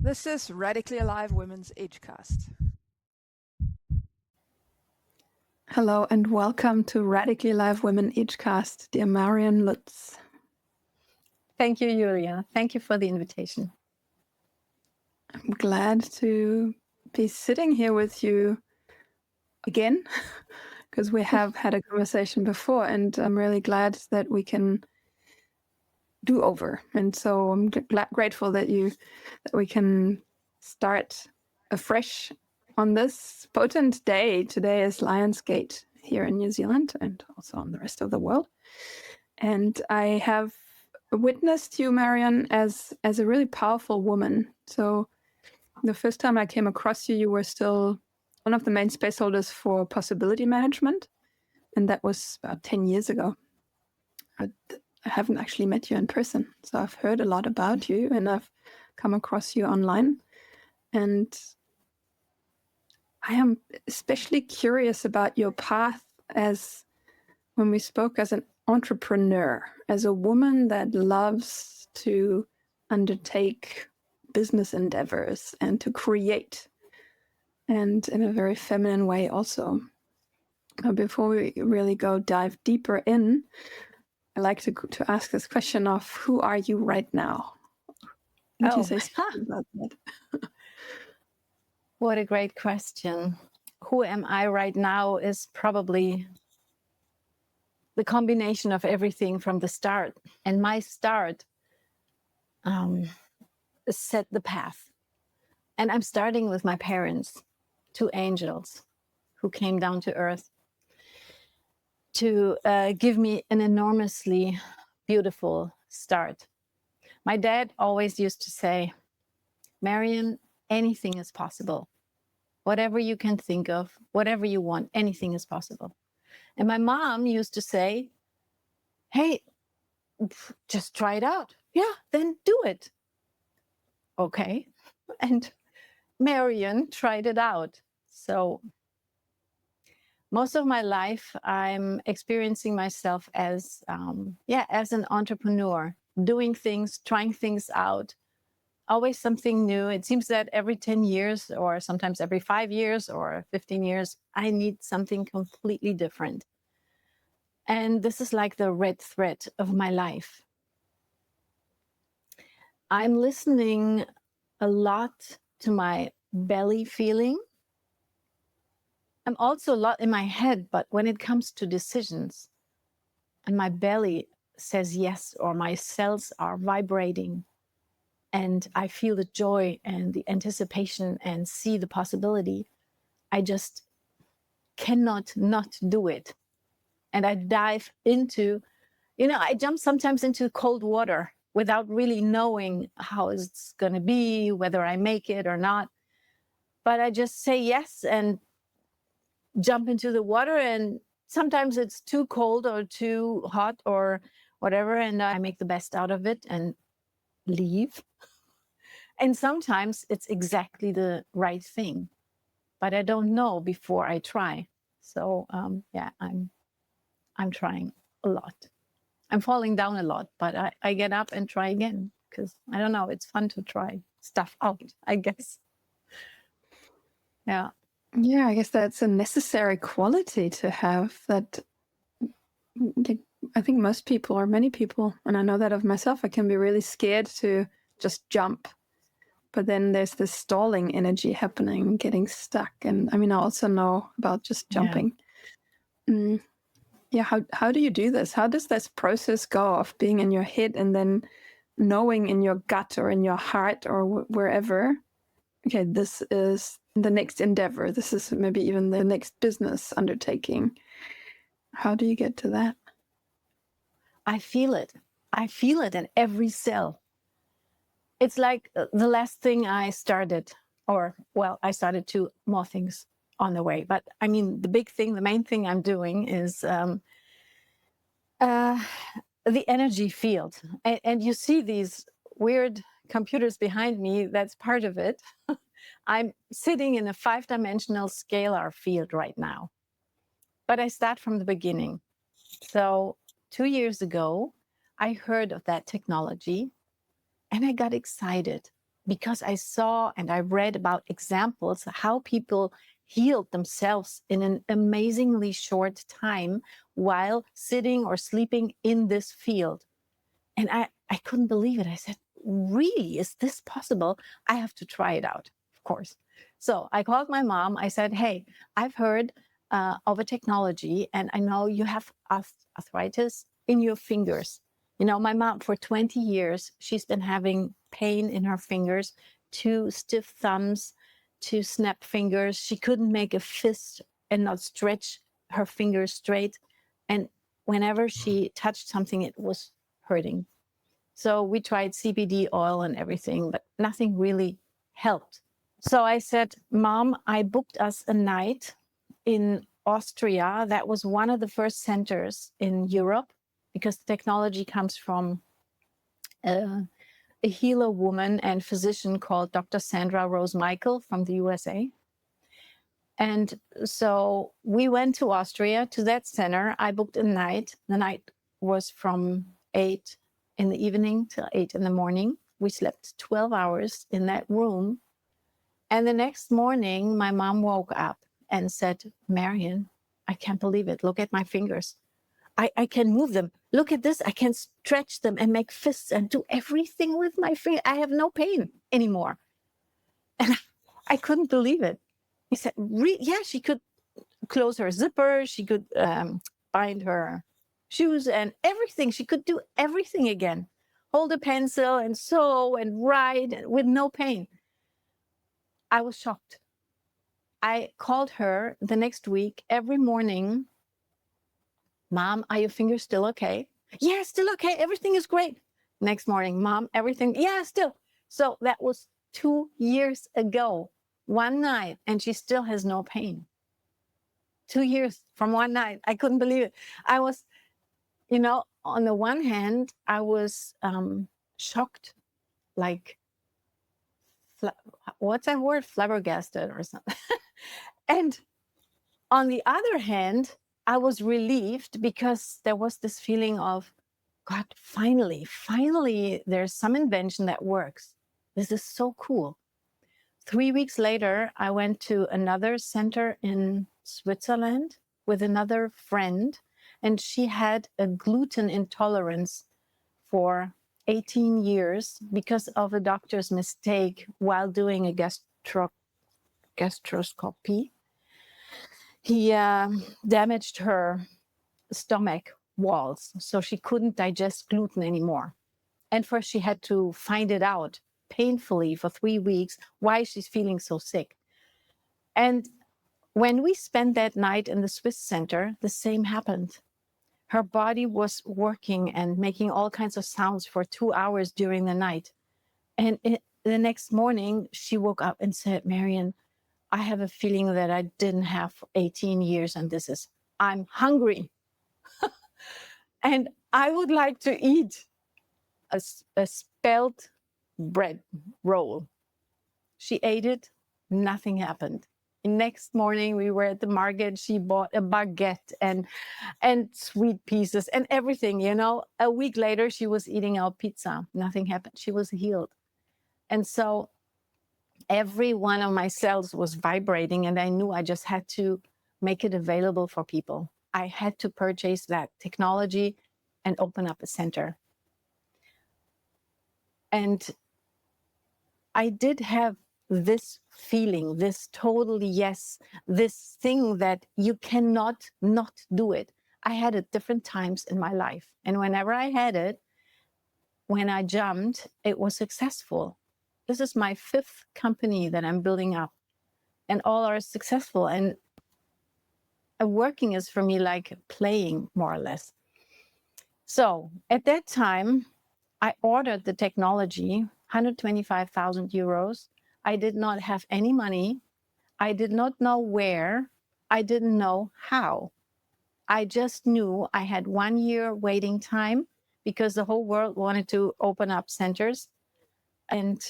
This is Radically Alive Women's EDGECAST. Hello and welcome to Radically Alive Women EDGECAST, dear Marion Lutz. Thank you, Julia. Thank you for the invitation. I'm glad to be sitting here with you again, because we have had a conversation before, and I'm really glad that we can do over. And so I'm grateful that we can start afresh on this potent day. Today is Lionsgate here in New Zealand and also on the rest of the world. And I have witnessed you, Marion, as a really powerful woman. So the first time I came across you, you were still one of the main spaceholders for possibility management. And that was about 10 years ago. I haven't actually met you in person. So I've heard a lot about you and I've come across you online. And I am especially curious about your path as when we spoke as an entrepreneur, as a woman that loves to undertake business endeavors and to create, and in a very feminine way also. Before we really dive deeper in, I like to ask this question of who are you right now? Would you say something about that? What a great question. Who am I right now is probably the combination of everything from the start. And my start set the path. And I'm starting with my parents, two angels who came down to earth to give me an enormously beautiful start. My dad always used to say, Marion, anything is possible. Whatever you can think of, whatever you want, anything is possible. And my mom used to say, hey, just try it out. Yeah, then do it. Okay. And Marion tried it out. So most of my life, I'm experiencing myself as an entrepreneur, doing things, trying things out, always something new. It seems that every 10 years or sometimes every 5 years or 15 years, I need something completely different. And this is like the red thread of my life. I'm listening a lot to my belly feeling. I'm also a lot in my head, but when it comes to decisions and my belly says yes, or my cells are vibrating and I feel the joy and the anticipation and see the possibility, I just cannot not do it. And I dive into, I jump sometimes into cold water without really knowing how it's going to be, whether I make it or not. But I just say yes and jump into the water, and sometimes it's too cold or too hot or whatever, and I make the best out of it and leave. And sometimes it's exactly the right thing, but I don't know before I try. So I'm trying a lot. I'm falling down a lot, but I get up and try again because I don't know, it's fun to try stuff out, I guess. Yeah. Yeah, I guess that's a necessary quality to have, that I think most people, or many people, and I know that of myself, I can be really scared to just jump. But then there's this stalling energy happening, getting stuck. And I mean, I also know about just jumping. Yeah. How do you do this? How does this process go of being in your head and then knowing in your gut or in your heart or wherever, okay, this is the next endeavor. This is maybe even the next business undertaking. How do you get to that? I feel it. I feel it in every cell. It's like the last thing I started, I started 2 more things on the way. But I mean, the main thing I'm doing is the energy field. And you see these weird computers behind me, that's part of it. I'm sitting in a 5-dimensional scalar field right now. But I start from the beginning. So 2 years ago, I heard of that technology and I got excited. because I saw and I read about examples how people healed themselves in an amazingly short time while sitting or sleeping in this field. And I couldn't believe it. I said, really, is this possible? I have to try it out, of course. So I called my mom. I said, hey, I've heard of a technology, and I know you have arthritis in your fingers. You know, my mom, for 20 years, she's been having pain in her fingers, 2 stiff thumbs, 2 snap fingers. She couldn't make a fist and not stretch her fingers straight. And whenever she touched something, it was hurting. So we tried CBD oil and everything, but nothing really helped. So I said, Mom, I booked us a night in Austria. That was one of the first centers in Europe, because the technology comes from a healer woman and physician called Dr. Sandra Rose Michael from the USA. And so we went to Austria, to that center. I booked a night. The night was from 8 in the evening till 8 in the morning. We slept 12 hours in that room. And the next morning, my mom woke up and said, Marion, I can't believe it. Look at my fingers. I can move them. Look at this. I can stretch them and make fists and do everything with my finger. I have no pain anymore. And I couldn't believe it. He said, yeah, she could close her zipper. She could bind her shoes and everything. She could do everything again. Hold a pencil and sew and write with no pain. I was shocked. I called her the next week every morning. Mom, are your fingers still okay? Yeah, still okay. Everything is great. Next morning, Mom, everything, yeah, still. So that was 2 years ago, one night, and she still has no pain. 2 years from one night. I couldn't believe it. I was, you know, on the one hand, I was shocked, like, what's that word? Flabbergasted or something. And on the other hand, I was relieved, because there was this feeling of, God, finally, there's some invention that works. This is so cool. 3 weeks later, I went to another center in Switzerland with another friend, and she had a gluten intolerance for 18 years because of a doctor's mistake while doing a gastroscopy. He damaged her stomach walls, so she couldn't digest gluten anymore. And first she had to find it out painfully for 3 weeks why she's feeling so sick. And when we spent that night in the Swiss center, the same happened. Her body was working and making all kinds of sounds for 2 hours during the night. And the next morning, she woke up and said, Marion, I have a feeling that I didn't have for 18 years, and this is, I'm hungry. And I would like to eat a spelt bread roll. She ate it, nothing happened. The next morning, we were at the market. She bought a baguette and sweet pieces and everything, you know. A week later, she was eating our pizza. Nothing happened. She was healed. And so every one of my cells was vibrating, and I knew I just had to make it available for people. I had to purchase that technology and open up a center. And I did have this feeling, this totally yes, this thing that you cannot not do it. I had it different times in my life. And whenever I had it, when I jumped, it was successful. This is my 5th company that I'm building up, and all are successful. And working is for me like playing, more or less. So at that time, I ordered the technology, 125,000 euros. I did not have any money. I did not know where. I didn't know how. I just knew I had 1 year waiting time, because the whole world wanted to open up centers. And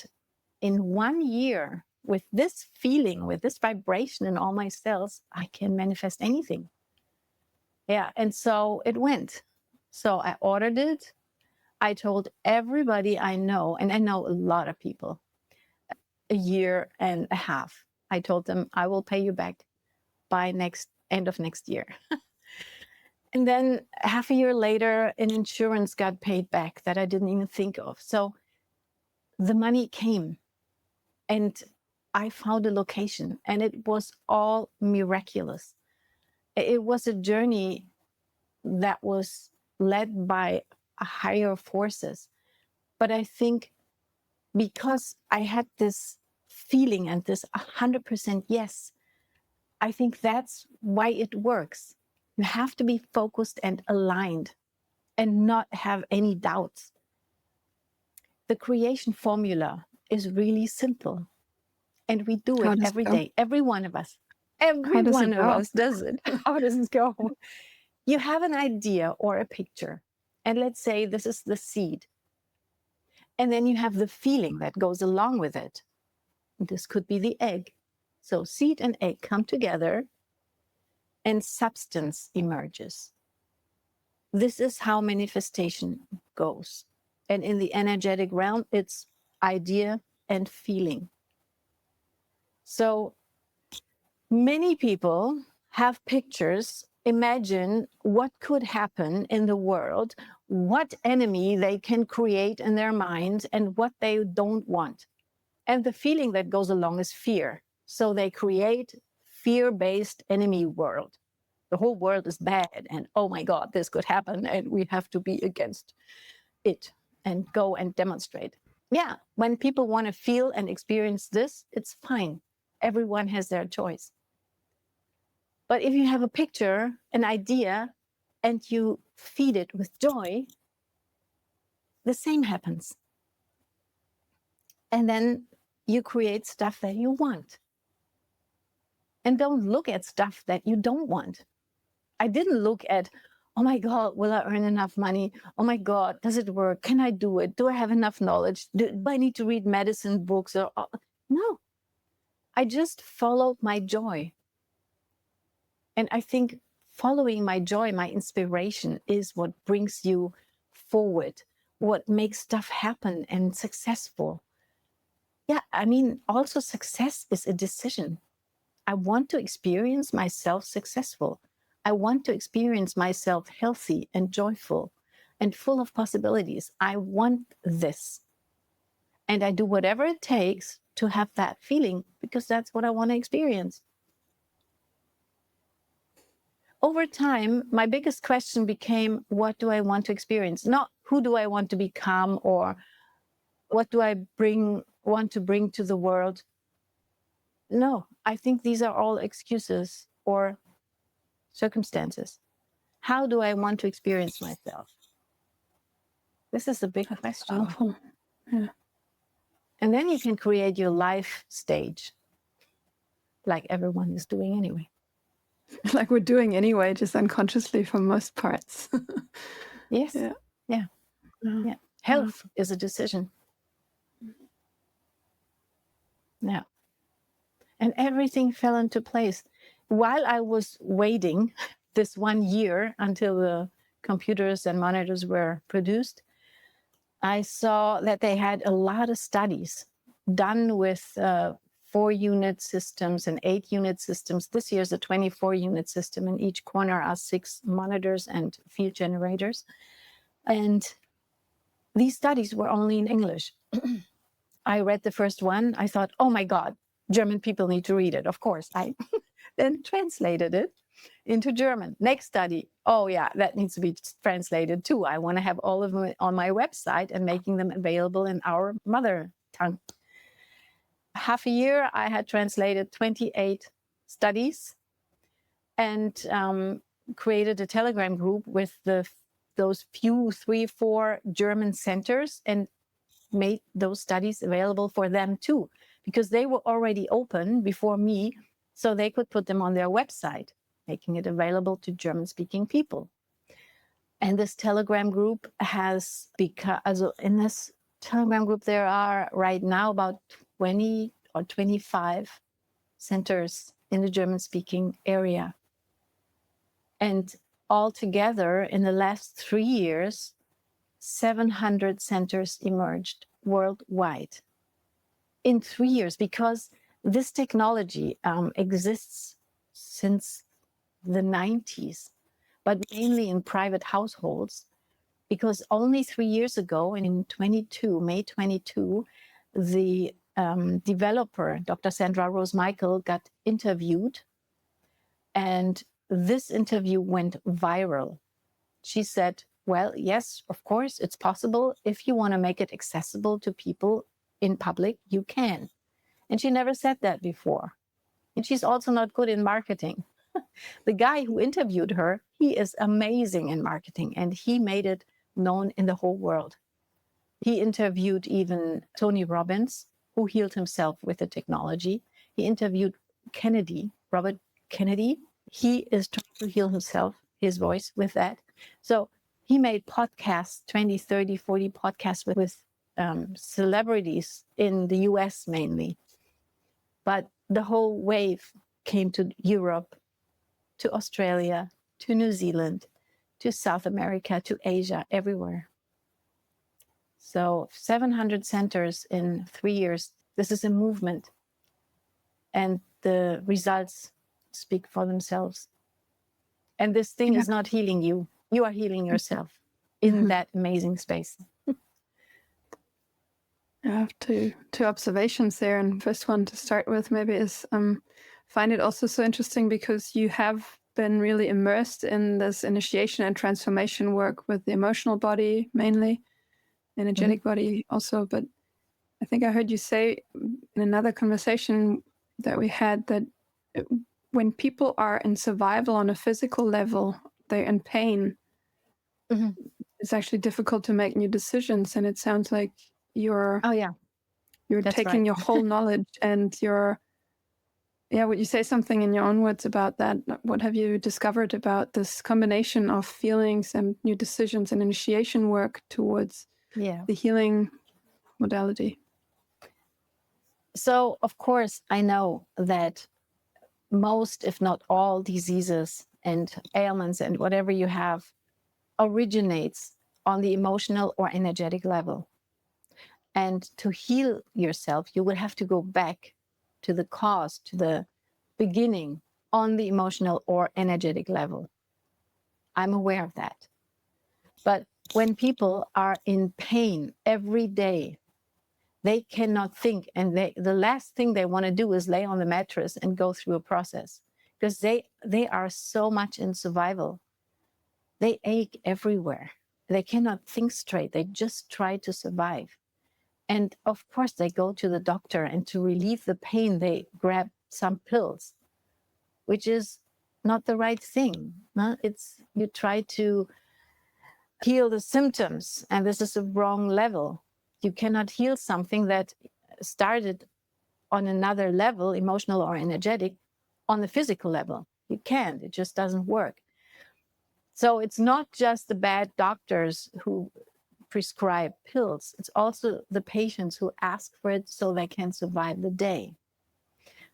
in 1 year, with this feeling, with this vibration in all my cells, I can manifest anything. Yeah, and so it went. So I ordered it. I told everybody I know, and I know a lot of people. a year and a half. I told them, I will pay you back by end of next year. And then half a year later, an insurance got paid back that I didn't even think of. So the money came and I found a location, and it was all miraculous. It was a journey that was led by higher forces. But I think because I had this feeling and this 100% yes, I think that's why it works. You have to be focused and aligned and not have any doubts. The creation formula is really simple, and we do How it does every it go? day. Every one of us. How Every does it one of go? us does it. How does it go? You have an idea or a picture, and let's say this is the seed. And then you have the feeling that goes along with it. This could be the egg. So seed and egg come together and substance emerges. This is how manifestation goes. And in the energetic realm, it's idea and feeling. So many people have pictures, imagine what could happen in the world, what enemy they can create in their mind, and what they don't want. And the feeling that goes along is fear. So they create fear-based enemy world. The whole world is bad, and oh my God, this could happen, and we have to be against it and go and demonstrate. Yeah, when people want to feel and experience this, it's fine. Everyone has their choice. But if you have a picture, an idea, and you feed it with joy, the same happens. And then you create stuff that you want. And don't look at stuff that you don't want. I didn't look at, oh my God, will I earn enough money? Oh my God, does it work? Can I do it? Do I have enough knowledge? Do I need to read medicine books? No, I just followed my joy. And I think following my joy, my inspiration is what brings you forward, what makes stuff happen and successful. Yeah, I mean, also success is a decision. I want to experience myself successful. I want to experience myself healthy and joyful and full of possibilities. I want this. And I do whatever it takes to have that feeling because that's what I want to experience. Over time, my biggest question became, what do I want to experience? Not who do I want to become or what do I want to bring to the world? No, I think these are all excuses or circumstances. How do I want to experience myself? This is a big question. Powerful. Yeah. And then you can create your life stage, like everyone is doing anyway. Like we're doing anyway, just unconsciously for most parts. Yes. Yeah. Yeah. Yeah. Yeah. Health is a decision. Yeah. And everything fell into place. While I was waiting this 1 year until the computers and monitors were produced, I saw that they had a lot of studies done with 4-unit systems and 8-unit systems. This year's a 24-unit system. In each corner are 6 monitors and field generators. And these studies were only in English. I read the first one. I thought, oh my God, German people need to read it. Of course, I then translated it into German. Next study, oh yeah, that needs to be translated too. I want to have all of them on my website and making them available in our mother tongue. Half a year, I had translated 28 studies and created a Telegram group with those few 3-4 German centers and made those studies available for them too, because they were already open before me, so they could put them on their website, making it available to German-speaking people. And this Telegram group has become, also in this Telegram group, there are right now about 20 or 25 centers in the German-speaking area. And altogether, in the last 3 years, 700 centers emerged worldwide. in 3 years, because this technology exists since the 90s, but mainly in private households, because only 3 years ago, in May 22, the developer, Dr. Sandra Rose Michael, got interviewed, and this interview went viral. She said, well, yes, of course, it's possible. If you want to make it accessible to people in public, you can. And she never said that before. And she's also not good in marketing. The guy who interviewed her, he is amazing in marketing, and he made it known in the whole world. He interviewed even Tony Robbins, who healed himself with the technology. He interviewed Robert Kennedy. He is trying to heal himself, his voice, with that. So he made podcasts, 20, 30, 40 podcasts with celebrities in the US mainly. But the whole wave came to Europe, to Australia, to New Zealand, to South America, to Asia, everywhere. So 700 centers in 3 years. This is a movement. And the results speak for themselves. And this thing is not healing you. You are healing yourself in that amazing space. I have two observations there. And first one to start with maybe is find it also so interesting because you have been really immersed in this initiation and transformation work with the emotional body mainly, energetic body also. But I think I heard you say in another conversation that we had that when people are in survival on a physical level, they're in pain. It's actually difficult to make new decisions. And it sounds like you're That's taking right. your whole knowledge and would you say something in your own words about that? What have you discovered about this combination of feelings and new decisions and initiation work towards the healing modality? So, of course, I know that most, if not all, diseases and ailments and whatever you have originates on the emotional or energetic level. And to heal yourself, you would have to go back to the cause, to the beginning on the emotional or energetic level. I'm aware of that. But when people are in pain every day, they cannot think, and the last thing they want to do is lay on the mattress and go through a process, because they are so much in survival. They ache everywhere. They cannot think straight. They just try to survive. And of course, they go to the doctor, and to relieve the pain, they grab some pills, which is not the right thing. No? You try to heal the symptoms, and this is a wrong level. You cannot heal something that started on another level, emotional or energetic, on the physical level. You can't. It just doesn't work. So it's not just the bad doctors who prescribe pills. It's also the patients who ask for it so they can survive the day.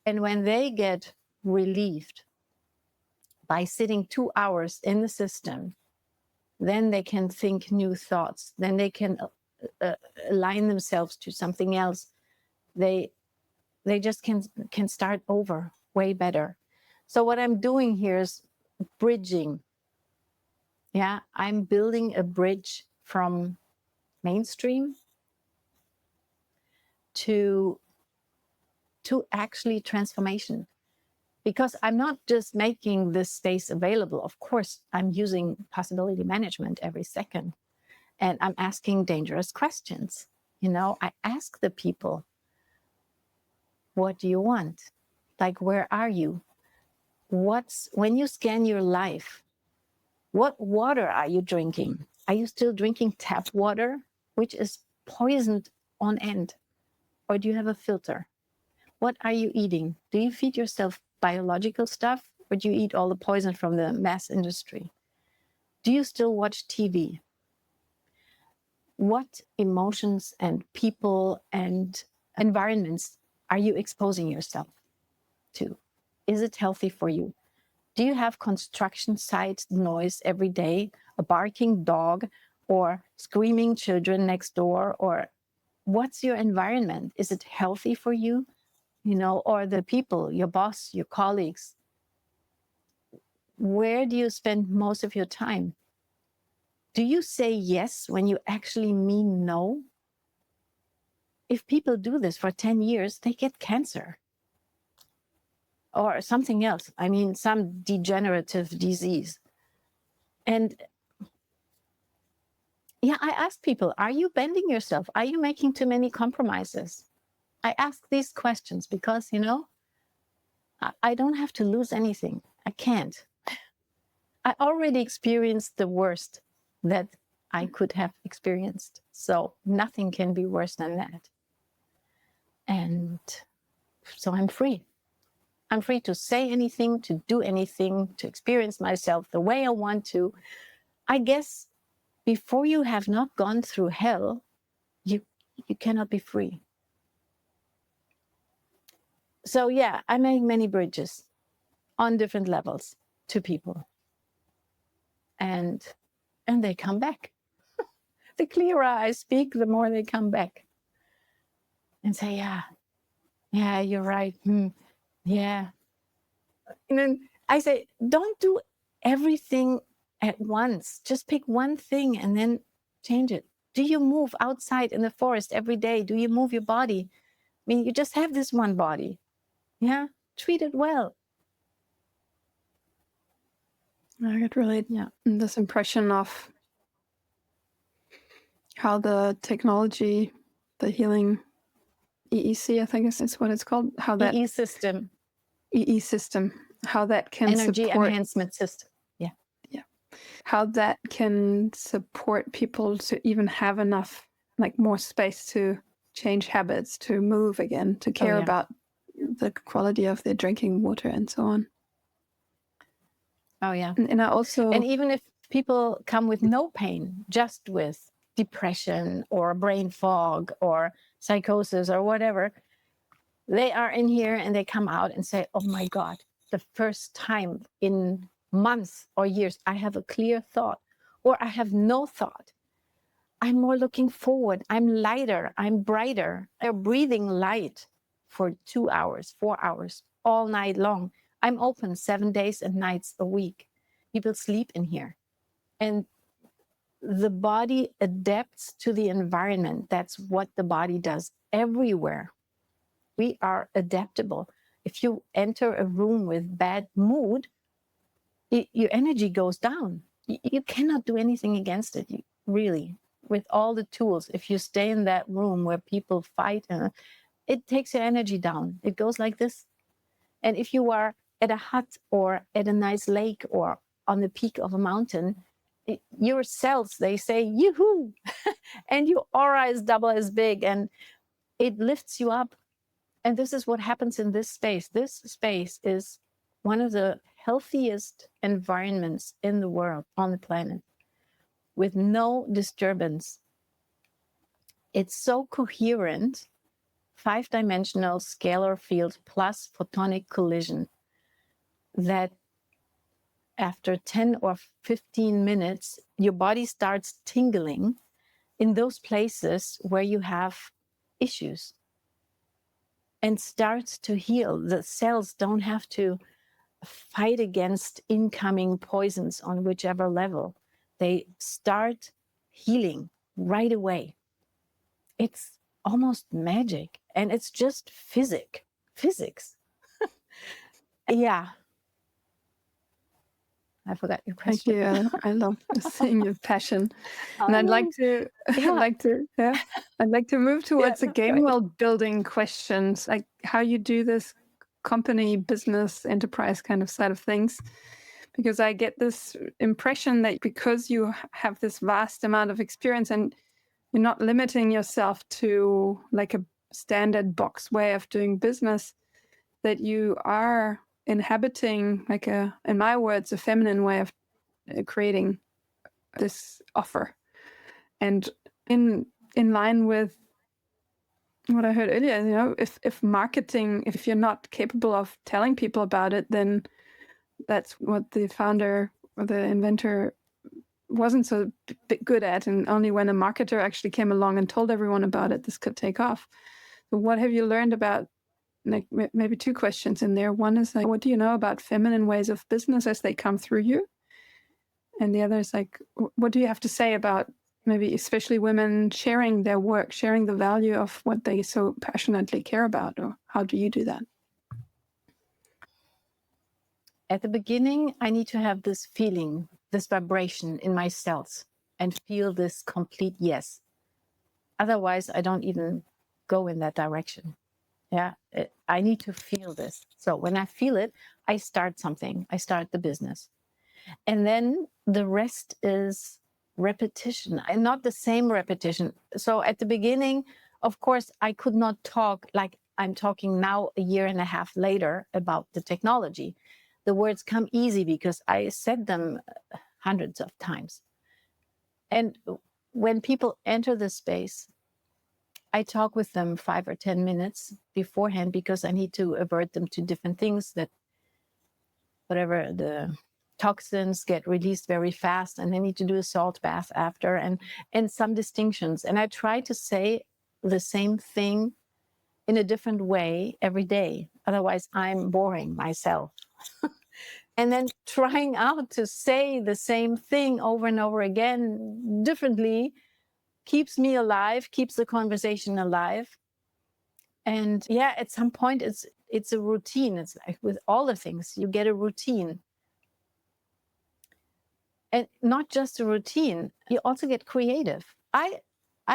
And when they get relieved by sitting 2 hours in the system, then they can think new thoughts. Then they can align themselves to something else. They just can start over way better. So what I'm doing here is bridging. Yeah, I'm building a bridge from mainstream to actually transformation. Because I'm not just making this space available. Of course, I'm using possibility management every second. And I'm asking dangerous questions. I ask the people, what do you want? Like, where are you? When you scan your life, what water are you drinking? Are you still drinking tap water, which is poisoned on end? Or do you have a filter? What are you eating? Do you feed yourself biological stuff, or do you eat all the poison from the mass industry? Do you still watch TV? What emotions and people and environments are you exposing yourself to? Is it healthy for you? Do you have construction site noise every day, a barking dog or screaming children next door, or what's your environment? Is it healthy for you? Or the people, your boss, your colleagues? Where do you spend most of your time? Do you say yes when you actually mean no? If people do this for 10 years, they get cancer or something else. I mean, some degenerative disease. And yeah, I ask people, are you bending yourself? Are you making too many compromises? I ask these questions because, I don't have to lose anything. I can't. I already experienced the worst that I could have experienced. So nothing can be worse than that. And so I'm free. I'm free to say anything, to do anything, to experience myself the way I want to. I guess before you have not gone through hell, you cannot be free. So yeah, I make many bridges on different levels to people. And they come back. The clearer I speak, the more they come back and say, yeah, you're right. Yeah. And then I say, don't do everything at once. Just pick one thing and then change it. Do you move outside in the forest every day? Do you move your body? I mean, you just have this one body. Yeah. Treat it well. I get really this impression of how the technology, the healing EEC, I think is what it's called, how that EES System. EES System, how that can Energy support Enhancement System. Yeah. How that can support people to even have enough, like more space to change habits, to move again, to care about the quality of their drinking water and so on. Oh, yeah. And I also... And even if people come with no pain, just with depression or brain fog or psychosis or whatever, they are in here and they come out and say, oh my God, the first time in months or years, I have a clear thought, or I have no thought. I'm more looking forward. I'm lighter. I'm brighter. They're breathing light for 2 hours, 4 hours, all night long. I'm open 7 days and nights a week. People sleep in here. And the body adapts to the environment. That's what the body does everywhere. We are adaptable. If you enter a room with bad mood, your energy goes down. You cannot do anything against it, really. With all the tools, if you stay in that room where people fight, it takes your energy down. It goes like this. And if you are at a hut or at a nice lake or on the peak of a mountain, your cells, they say, yoo-hoo, and your aura is double as big and it lifts you up. And this is what happens in this space. This space is one of the healthiest environments in the world, on the planet, with no disturbance. It's so coherent, 5-dimensional scalar field plus photonic collision, that after 10 or 15 minutes, your body starts tingling in those places where you have issues and starts to heal. The cells don't have to fight against incoming poisons on whichever level. They start healing right away. It's almost magic, and it's just physics. Yeah. I forgot your question. Thank you. I love seeing your passion, and I'd like to, I'd like to move towards the game world building questions, like how you do this company, business, enterprise kind of side of things, because I get this impression that because you have this vast amount of experience and you're not limiting yourself to like a standard box way of doing business, that you are inhabiting, like in my words, a feminine way of creating this offer. And in line with what I heard earlier, if marketing, if you're not capable of telling people about it, then that's what the founder or the inventor wasn't so good at, and only when a marketer actually came along and told everyone about it, this could take off. So what have you learned about, like, maybe two questions in there. One is like, what do you know about feminine ways of business as they come through you? And the other is like, what do you have to say about maybe especially women sharing their work, sharing the value of what they so passionately care about, or how do you do that? At the beginning, I need to have this feeling, this vibration in my cells, and feel this complete yes. Otherwise, I don't even go in that direction. Yeah, I need to feel this. So when I feel it, I start something. I start the business. And then the rest is repetition, and not the same repetition. So at the beginning, of course, I could not talk like I'm talking now a year and a half later about the technology. The words come easy because I said them hundreds of times. And when people enter the space, I talk with them 5 or 10 minutes beforehand because I need to avert them to different things, that whatever the toxins get released very fast, and they need to do a salt bath after, and some distinctions. And I try to say the same thing in a different way every day. Otherwise, I'm boring myself. And then trying out to say the same thing over and over again differently keeps me alive, keeps the conversation alive. And yeah, at some point it's a routine. It's like with all the things, you get a routine. And not just a routine, you also get creative. I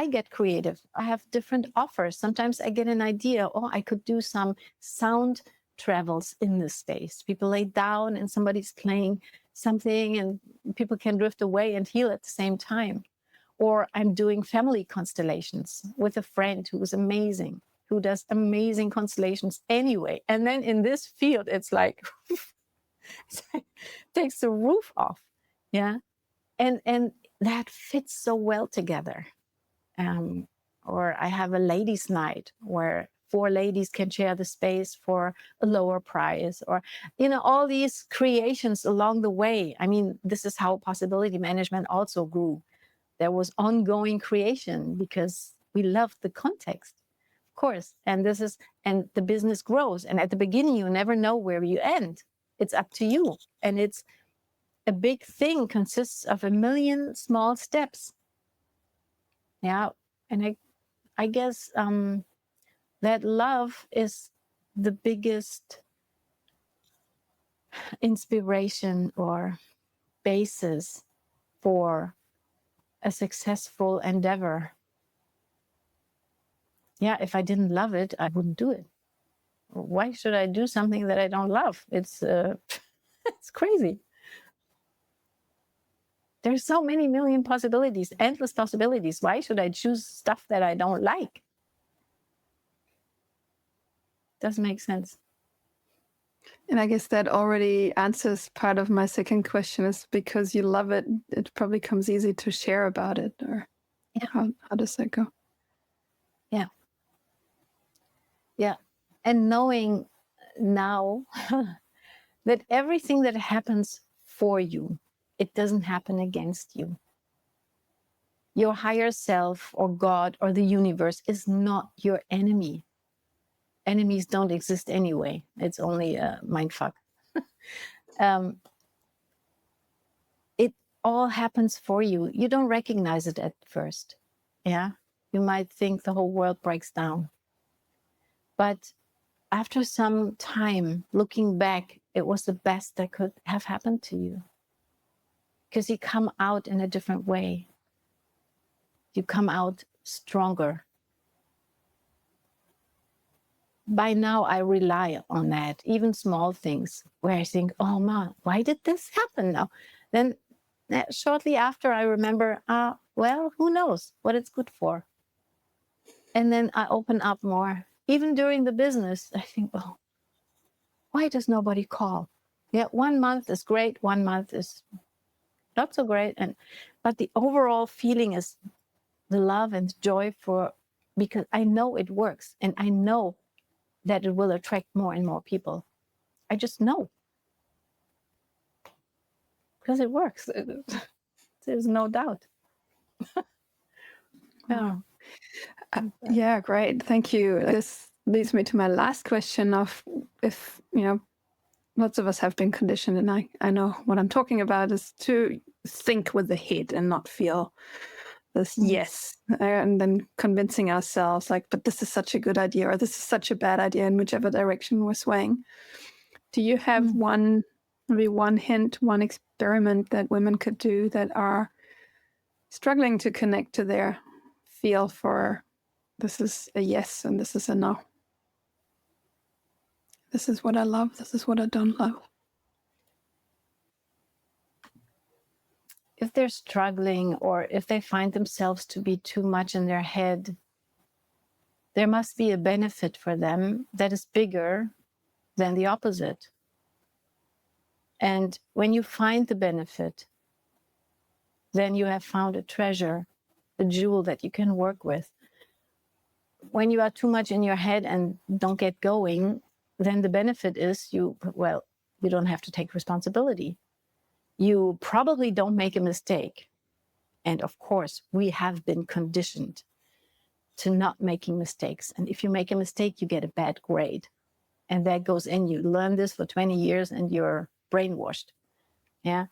get creative. I have different offers. Sometimes I get an idea, oh, I could do some sound travels in this space. People lay down and somebody's playing something and people can drift away and heal at the same time. Or I'm doing family constellations with a friend who is amazing, who does amazing constellations anyway. And then in this field, it's like, takes the roof off. Yeah. And that fits so well together. Or I have a ladies' night where 4 ladies can share the space for a lower price, or, all these creations along the way. I mean, this is how possibility management also grew. There was ongoing creation because we loved the context, of course. And the business grows. And at the beginning, you never know where you end. It's up to you. And it's a big thing, consists of 1 million small steps. Yeah. And I guess that love is the biggest inspiration or basis for a successful endeavor. Yeah, if I didn't love it, I wouldn't do it. Why should I do something that I don't love? It's it's crazy. There's so many million possibilities, endless possibilities. Why should I choose stuff that I don't like? Doesn't make sense. And I guess that already answers part of my second question, is because you love it, it probably comes easy to share about it. Or Yeah. How does that go? Yeah. Yeah. And knowing now that everything that happens for you, it doesn't happen against you. Your higher self or God or the universe is not your enemy. Enemies don't exist anyway. It's only a mindfuck. It all happens for you. You don't recognize it at first. Yeah. You might think the whole world breaks down. But after some time looking back, it was the best that could have happened to you. Because you come out in a different way. You come out stronger. By now, I rely on that, even small things where I think, oh man, why did this happen now? Then shortly after, I remember, well, who knows what it's good for? And then I open up more. Even during the business, I think, oh, why does nobody call? Yeah, 1 month is great, 1 month is not so great. But the overall feeling is the love and joy because I know it works, and I know that it will attract more and more people. I just know. Because it works. There's no doubt. Yeah. Yeah, great. Thank you. This leads me to my last question of if, lots of us have been conditioned, and I know what I'm talking about, is to think with the head and not feel this yes, and then convincing ourselves like, but this is such a good idea, or this is such a bad idea, in whichever direction we're swaying. Do you have maybe one hint, one experiment that women could do that are struggling to connect to their feel for this is a yes and this is a no? This is what I love, this is what I don't love. If they're struggling, or if they find themselves to be too much in their head, there must be a benefit for them that is bigger than the opposite. And when you find the benefit, then you have found a treasure, a jewel that you can work with. When you are too much in your head and don't get going, then the benefit is you don't have to take responsibility. You probably don't make a mistake. And of course, we have been conditioned to not making mistakes. And if you make a mistake, you get a bad grade. And that goes in. You learn this for 20 years and you're brainwashed. Yeah.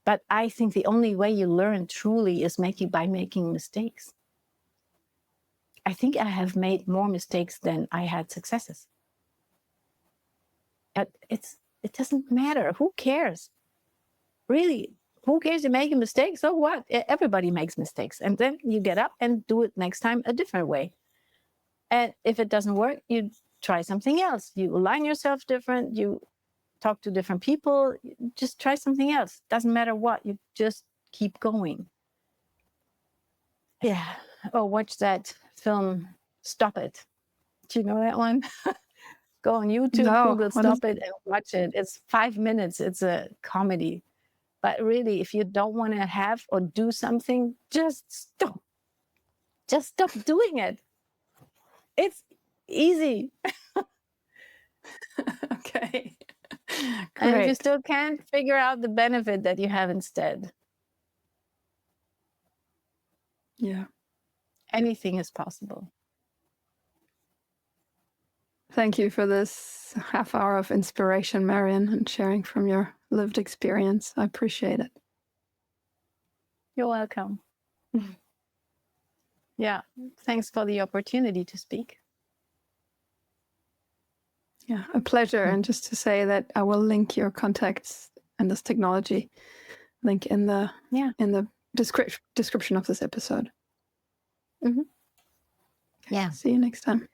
But I think the only way you learn truly is by making mistakes. I think I have made more mistakes than I had successes. It doesn't matter. Who cares? Really, who cares? You make a mistake, so what? Everybody makes mistakes. And then you get up and do it next time a different way. And if it doesn't work, you try something else. You align yourself different. You talk to different people. Just try something else. Doesn't matter what. You just keep going. Yeah. Oh, watch that film, Stop It. Do you know that one? Go on YouTube, Google Stop It, and watch it. It's 5 minutes. It's a comedy. But really, if you don't want to have or do something, just stop. Just stop doing it. It's easy. Okay. And if you still can't, figure out the benefit that you have instead. Yeah. Anything is possible. Thank you for this half hour of inspiration, Marion, and sharing from your lived experience. I appreciate it. You're welcome. Yeah, thanks for the opportunity to speak. Yeah, a pleasure. And just to say that I will link your contacts and this technology link in the description of this episode. Yeah. See you next time.